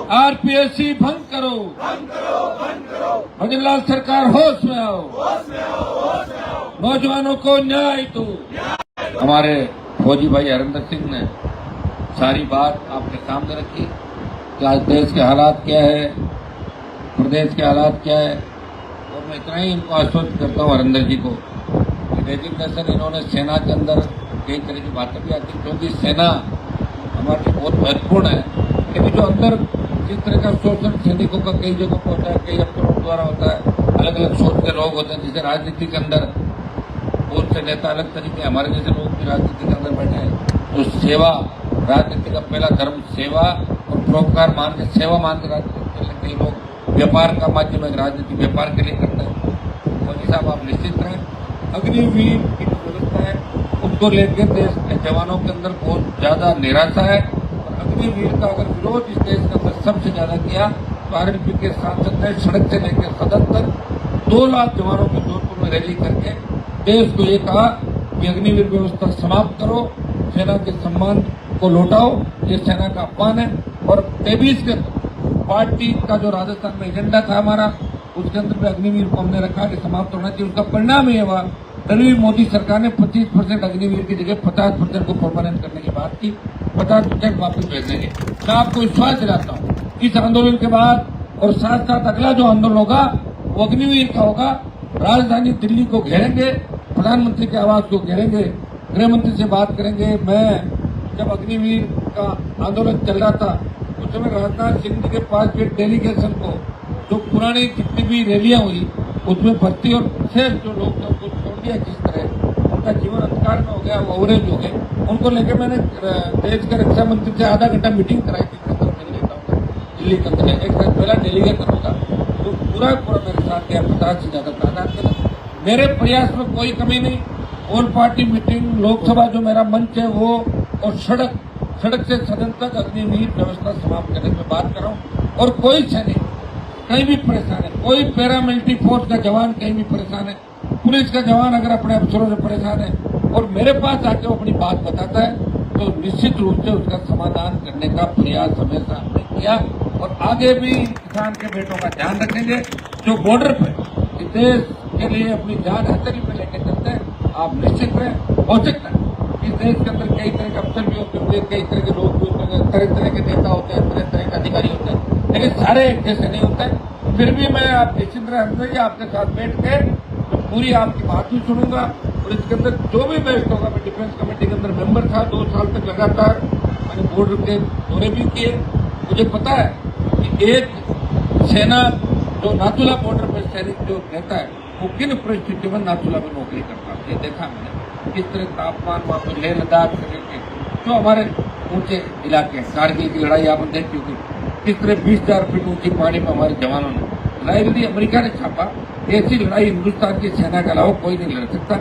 RPSC भंग करो, भजन लाल सरकार होश में आओ, नौजवानों को न्याय दो। हमारे फौजी भाई हरिंदर सिंह ने सारी बात आपके सामने रखी कि आज देश के हालात क्या है, प्रदेश के हालात क्या है, और मैं इतना ही इनको आश्वस्त करता हूँ हरिंदर जी को कि रेजिग्नेशन इन्होंने सेना के अंदर कई तरह की बातें भी आती, क्योंकि सेना हमारे लिए बहुत महत्वपूर्ण है, लेकिन जो अंदर जिस तरह का शोषण सैनिकों का कई जगह पर होता है, कई अफसरों द्वारा होता है, अलग अलग सोच के लोग होते हैं, जैसे राजनीति के अंदर बहुत से नेता अलग तरीके, हमारे जैसे लोग भी राजनीति के अंदर बैठे हैं, तो सेवा, राजनीति का पहला धर्म सेवा और परोपकार मान के, सेवा मान के राजनीति करने कई लोग व्यापार का माध्यम है, राजनीति व्यापार के लिए करते हैं। मोदी साहब आप निश्चित रहें, अग्निवीर की जो व्यवस्था है उसको लेकर देश के जवानों के अंदर बहुत ज्यादा निराशा है, और अग्निवीर का अगर विरोध इस देश के अंदर सबसे ज्यादा किया तो आरएनपी के सांसद ने सड़क से लेकर सदन तक 2 लाख जवानों की जोधपुर में रैली करके देश को ये कहा कि अग्निवीर व्यवस्था समाप्त करो, सेना के सम्मान को लौटाओ, ये सेना का अपमान है। और 23 के पार्टी का जो राजस्थान में एजेंडा था हमारा, उसके अंदर भी अग्निवीर को हमने रखा कि समाप्त होना चाहिए। उसका परिणाम ये हुआ, तभी मोदी सरकार ने 25% अग्निवीर की जगह 50% को परमानेंट करने की बात की, 50% वापस भेज देंगे। मैं आपको विश्वास दिलाता हूँ इस आंदोलन के बाद और साथ साथ अगला जो आंदोलन होगा वो अग्निवीर का होगा। राजधानी दिल्ली को घेरेंगे, प्रधानमंत्री के आवास को घेरेंगे, गृह मंत्री से बात करेंगे। मैं जब अग्निवीर का आंदोलन चल रहा था उस समय राजनाथ सिंह जी के पास भी डेलीगेशन को, जो पुरानी जितनी भी रैलियां हुई उसमें भर्ती और शेष जो लोग थे उनको छोड़ दिया, जिस तरह उनका जीवन अंधकार में हो गया, वो अवरेज हो गए, उनको लेकर मैंने देश के रक्षा मंत्री से आधा घंटा मीटिंग कराई थी दिल्ली के अंदर। एक साथ पहला डेलीगेशन होगा तो पूरा मेरे साथ गया, 50 से ज्यादा तादाद के। मेरे प्रयास में कोई कमी नहीं, ऑल पार्टी मीटिंग, लोकसभा जो मेरा मंच है वो, और सड़क से सदन तक अग्निवीर व्यवस्था समाप्त करने की बात कर रहा हूँ। और कोई सैनिक कहीं भी परेशान है, कोई पैरामिलिट्री फोर्स का जवान कहीं भी परेशान है, पुलिस का जवान अगर अपने अफसरों से परेशान है और मेरे पास आके वो अपनी बात बताता है तो निश्चित रूप से उसका समाधान करने का प्रयास हमेशा हमने किया और आगे भी किसान के बेटों का ध्यान रखेंगे जो बॉर्डर पे देश के लिए अपनी जान हथेली पे लेके चलते हैं। आप निश्चित रहें, हो सकता है इस देश के अंदर कई तरह के अफसर भी होते हैं, कई तरह के लोग भी होते हैं, तरह तरह के नेता होते हैं, तरह तरह के अधिकारी होते हैं, लेकिन सारे एक जैसे नहीं होते। फिर भी मैं आप निश्चित रहें, आपके साथ बैठ के तो पूरी आपकी बात भी सुनूंगा और इसके अंदर जो भी बेस्ट होगा। मैं डिफेंस कमेटी के अंदर मेंबर था 2 साल तक लगातार, मैंने बॉर्डर के दौरे भी किए। मुझे पता है कि एक सेना जो नाथुला बॉर्डर पर सैनिक जो रहता है वो किन परिस्थितियों में नाथुला में नौकरी करता है, ये देखा मैंने। किस तरह तापमान वहाँ पर लेह लद्दाख से लेकर जो हमारे ऊंचे इलाके हैं, कारगिल की लड़ाई आपने देखी होगी, किस तरह 20,000 फीट ऊंची पहाड़ी में हमारे जवानों ने लड़ाई लड़ी। अमेरिका ने छापा, ऐसी लड़ाई हिंदुस्तान की सेना के अलावा कोई नहीं लड़ सकता।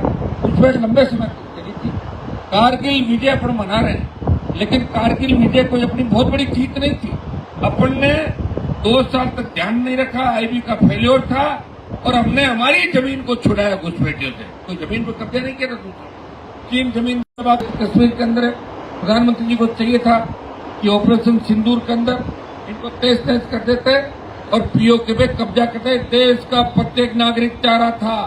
उसमें लंबे समय तक चली थी। कारगिल विजय अपन मना रहे हैं, लेकिन कारगिल विजय कोई अपनी बहुत बड़ी जीत नहीं थी। अपन ने 2 साल तक ध्यान नहीं रखा, आईबी का फेल्योर था और हमने हमारी जमीन को छुड़ाया घुसपैठियों से। कोई जमीन पर कब्जा नहीं किया था दूसरा। चीन जमीन कश्मीर के अंदर है। प्रधानमंत्री जी को चाहिए था कि ऑपरेशन सिंदूर के अंदर इनको तेज तेज कर देते और पीओके पे कब्जा करते। देश का प्रत्येक नागरिक चाह रहा था